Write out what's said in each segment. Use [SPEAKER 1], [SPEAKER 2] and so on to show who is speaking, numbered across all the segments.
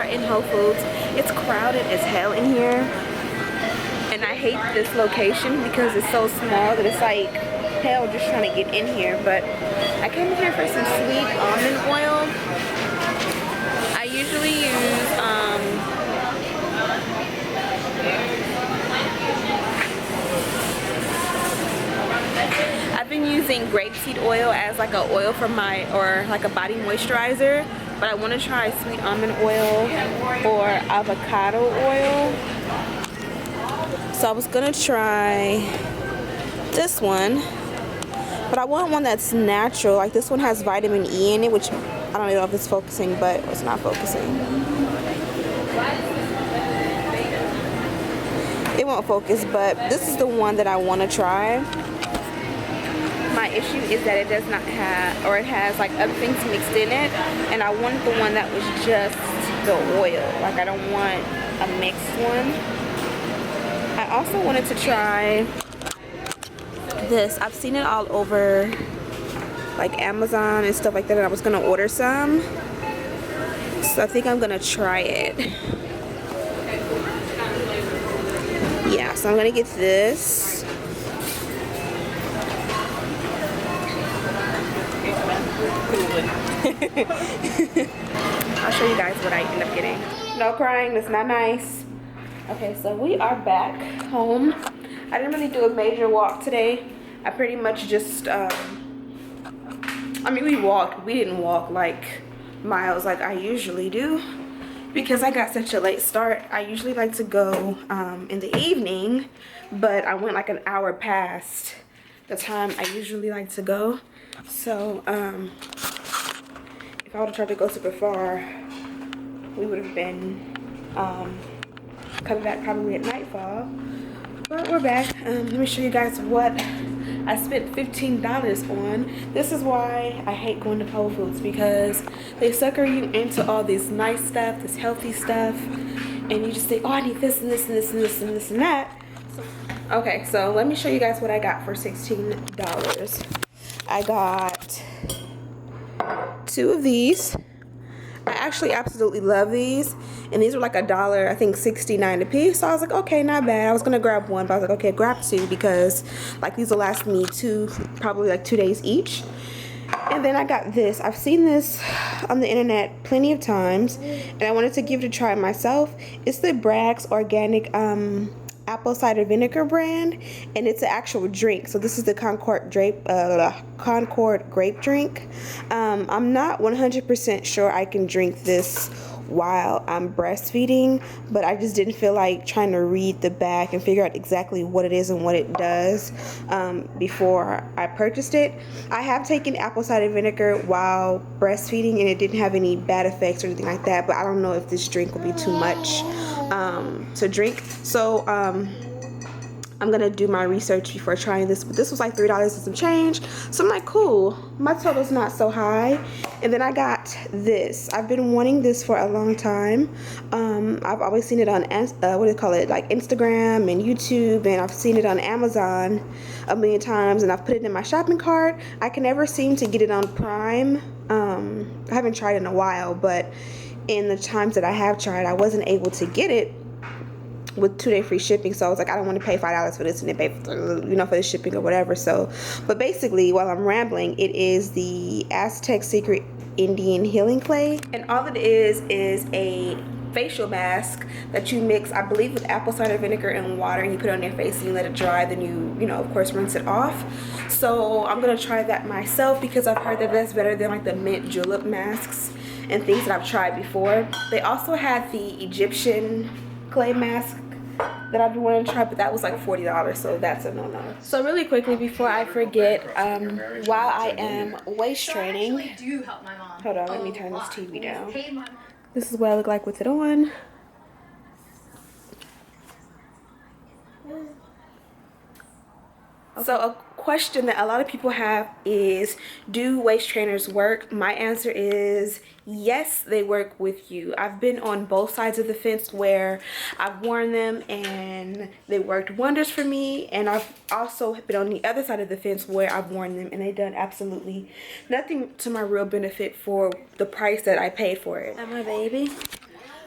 [SPEAKER 1] are in Whole Foods. It's crowded as hell in here. And I hate this location because it's so small that it's like hell just trying to get in here. But I came here for some sweet almond oil. I usually use I've been using grapeseed oil as like a oil for my, or like a body moisturizer, but I want to try sweet almond oil or avocado oil. So I was gonna try this one, but I want one that's natural. Like this one has vitamin E in it, which I don't know if it's focusing, but it's not focusing. It won't focus, but this is the one that I want to try. My issue is that it does not have, or it has like other things mixed in it, and I wanted the one that was just the oil. Like I don't want a mixed one. I also wanted to try this. I've seen it all over like Amazon and stuff like that, and I was gonna order some, so I think I'm gonna try it. Yeah, so I'm gonna get this. I'll show you guys what I end up getting. No crying, that's not nice. Okay, so we are back home. I didn't really do a major walk today. I pretty much just I mean, we didn't walk like miles like I usually do because I got such a late start. I usually like to go in the evening, but I went like an hour past the time I usually like to go. So if I would have tried to go super far, we would have been coming back probably at nightfall. But we're back. Let me show you guys what I spent $15 on. This is why I hate going to Whole Foods, because they sucker you into all this nice stuff, this healthy stuff, and you just say, oh, I need this and this and this and this and this and that. Okay, so let me show you guys what I got for $16. I got 2 of these. I actually absolutely love these, and these were like $1, I think 69 a piece. So I was like, okay, not bad. I was gonna grab one, but I was like, okay, grab 2 because like these will last me probably like 2 days each. And then I got this. I've seen this on the internet plenty of times, and I wanted to give it a try myself. It's the Bragg's Organic apple cider vinegar brand, and it's an actual drink. So this is the Concord grape drink. I'm not 100% sure I can drink this while I'm breastfeeding, but I just didn't feel like trying to read the back and figure out exactly what it is and what it does before I purchased it. I have taken apple cider vinegar while breastfeeding, and it didn't have any bad effects or anything like that, but I don't know if this drink will be too much to drink. So I'm gonna do my research before trying this, but this was like $3 and some change, so I'm like, cool, my total's not so high. And then I got this. I've been wanting this for a long time. I've always seen it on what do you call it, like Instagram and YouTube, and I've seen it on Amazon a million times, and I've put it in my shopping cart. I can never seem to get it on Prime. I haven't tried it in a while, but in the times that I have tried, I wasn't able to get it with 2-day free shipping. So I was like, I don't want to pay $5 for this and then pay for, for the shipping or whatever. So, but basically, while I'm rambling, it is the Aztec Secret Indian Healing Clay, and all it is a facial mask that you mix, I believe, with apple cider vinegar and water, and you put it on your face and you let it dry, then you of course rinse it off. So I'm gonna try that myself because I've heard that that's better than like the mint julep masks and things that I've tried before. They also had the Egyptian clay mask that I've been wanting to try, but that was like $40, so that's a no-no. So really quickly before I forget, while I am waist training, hold on, let me turn this TV down. This is what I look like with it on. So a question that a lot of people have is, do waist trainers work? My answer is yes, they work with you. I've been on both sides of the fence where I've worn them and they worked wonders for me, and I've also been on the other side of the fence where I've worn them and they've done absolutely nothing to my real benefit for the price that I paid for it. And my baby,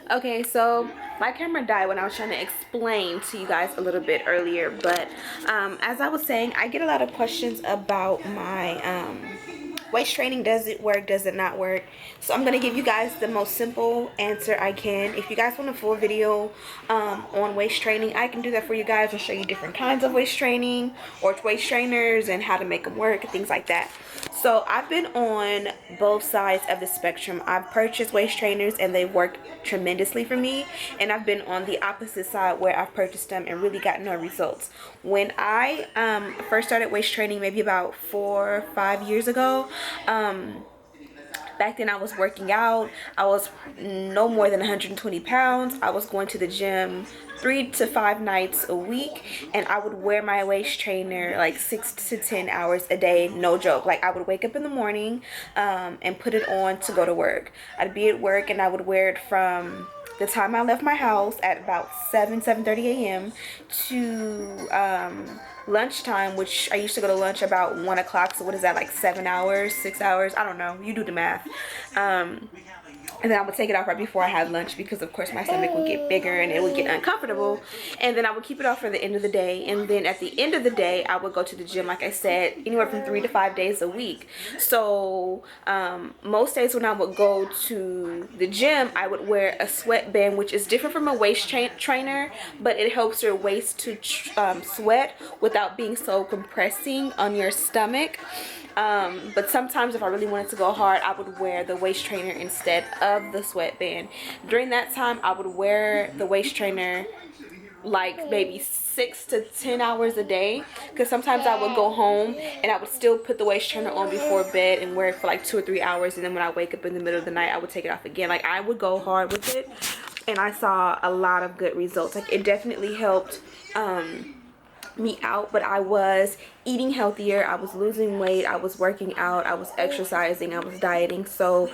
[SPEAKER 1] Okay, so my camera died when I was trying to explain to you guys a little bit earlier, but as I was saying, I get a lot of questions about my waist training. Does it work? Does it not work? So I'm gonna give you guys the most simple answer I can. If you guys want a full video on waist training, I can do that for you guys and show you different kinds of waist training or waist trainers and how to make them work and things like that. So I've been on both sides of the spectrum. I've purchased waist trainers and they've worked tremendously for me, and I've been on the opposite side where I've purchased them and really got no results. When I first started waist training, maybe about 4 or 5 years ago, back then I was working out. I was no more than 120 pounds. I was going to the gym 3 to 5 nights a week, and I would wear my waist trainer like 6 to 10 hours a day, no joke. Like, I would wake up in the morning and put it on to go to work. I'd be at work and I would wear it from the time I left my house at about 7:30 a.m. to lunchtime, which I used to go to lunch about 1 o'clock. So what is that, like 7 hours, 6 hours? I don't know. You do the math. And then I would take it off right before I had lunch because, of course, my stomach would get bigger and it would get uncomfortable. And then I would keep it off for the end of the day. And then at the end of the day, I would go to the gym, like I said, anywhere from 3 to 5 days a week. So most days when I would go to the gym, I would wear a sweatband, which is different from a waist trainer, but it helps your waist to sweat without being so compressing on your stomach. But sometimes if I really wanted to go hard, I would wear the waist trainer instead of the sweatband. During that time, I would wear the waist trainer like maybe 6 to 10 hours a day, because sometimes I would go home and I would still put the waist trainer on before bed and wear it for like 2 or 3 hours, and then when I wake up in the middle of the night, I would take it off again. Like, I would go hard with it, and I saw a lot of good results. Like, it definitely helped me out, but I was eating healthier, I was losing weight, I was working out, I was exercising, I was dieting. So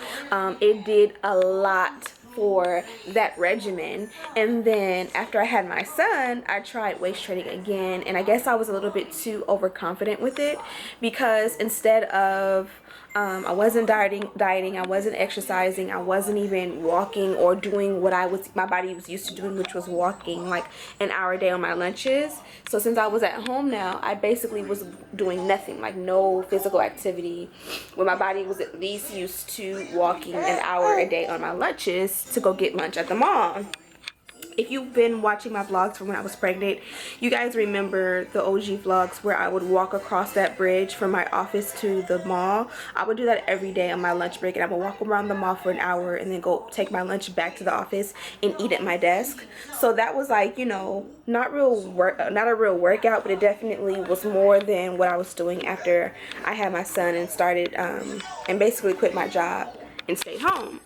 [SPEAKER 1] it did a lot for that regimen. And then after I had my son, I tried waist training again, and I guess I was a little bit too overconfident with it, because instead of I wasn't dieting, I wasn't exercising, I wasn't even walking or doing what my body was used to doing, which was walking like an hour a day on my lunches. So since I was at home now, I basically was doing nothing, like no physical activity, when my body was at least used to walking an hour a day on my lunches to go get lunch at the mall. If you've been watching my vlogs from when I was pregnant, you guys remember the OG vlogs where I would walk across that bridge from my office to the mall. I would do that every day on my lunch break, and I would walk around the mall for an hour and then go take my lunch back to the office and eat at my desk. So that was like, you know, not a real workout, but it definitely was more than what I was doing after I had my son and started and basically quit my job and stayed home.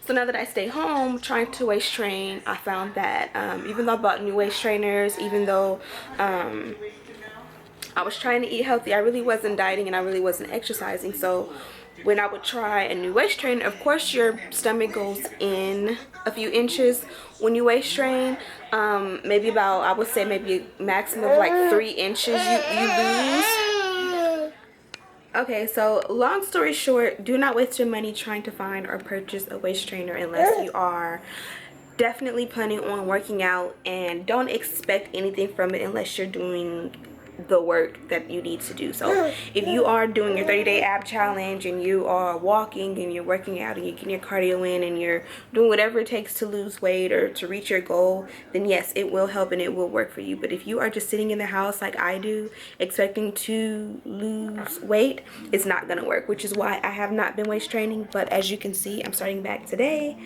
[SPEAKER 1] So now that I stay home trying to waist train, I found that even though I bought new waist trainers, even though I was trying to eat healthy, I really wasn't dieting and I really wasn't exercising. So when I would try a new waist trainer, of course your stomach goes in a few inches when you waist train. Maybe about, I would say maybe a maximum of like 3 inches you lose. Okay, so long story short, do not waste your money trying to find or purchase a waist trainer unless you are definitely planning on working out, and don't expect anything from it unless you're doing the work that you need to do. So if you are doing your 30-day ab challenge and you are walking and you're working out and you're getting your cardio in and you're doing whatever it takes to lose weight or to reach your goal, then yes, it will help and it will work for you. But if you are just sitting in the house like I do, expecting to lose weight, it's not gonna work, which is why I have not been waist training. But as you can see, I'm starting back today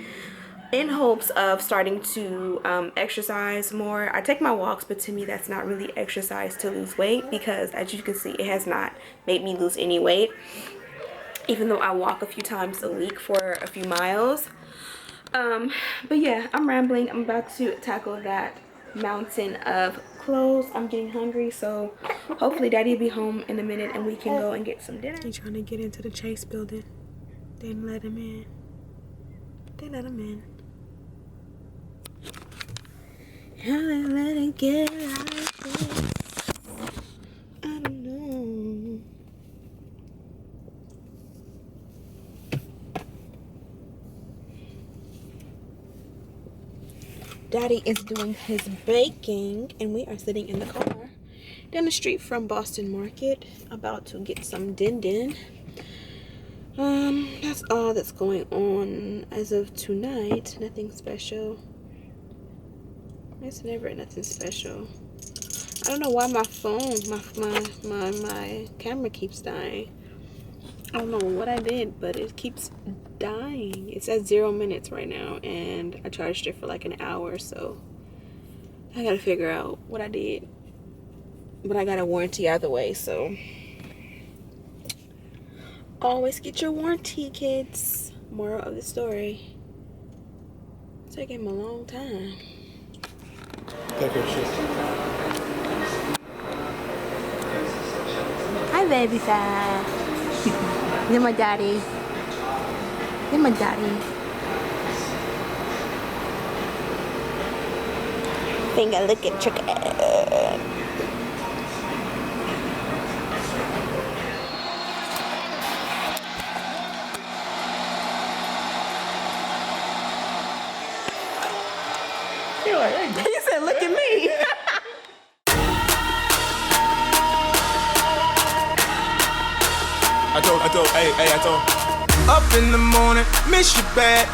[SPEAKER 1] in hopes of starting to exercise more. I take my walks, but to me that's not really exercise to lose weight, because as you can see, it has not made me lose any weight, even though I walk a few times a week for a few miles. But yeah, I'm rambling. I'm about to tackle that mountain of clothes. I'm getting hungry, so hopefully Daddy will be home in a minute and we can go and get some dinner. He's trying to get into the Chase building. They didn't let him in. They let him in. How they let it get like this? I don't know. daddy is doing his baking, and we are sitting in the car down the street from Boston Market, about to get some din. That's all that's going on as of tonight. Nothing special. It's never nothing special. I don't know why my phone, my camera keeps dying. I don't know what I did, but it keeps dying. It's at 0 minutes right now, and I charged it for like an hour, so I gotta figure out what I did. But I got a warranty either way, so always get your warranty, kids. Moral of the story. It's taking him a long time. Hi, baby fat. You're my daddy. You're my daddy. Finger licking chicken. He said, look at me.
[SPEAKER 2] I told, hey, I told. Up in the morning, miss you bad.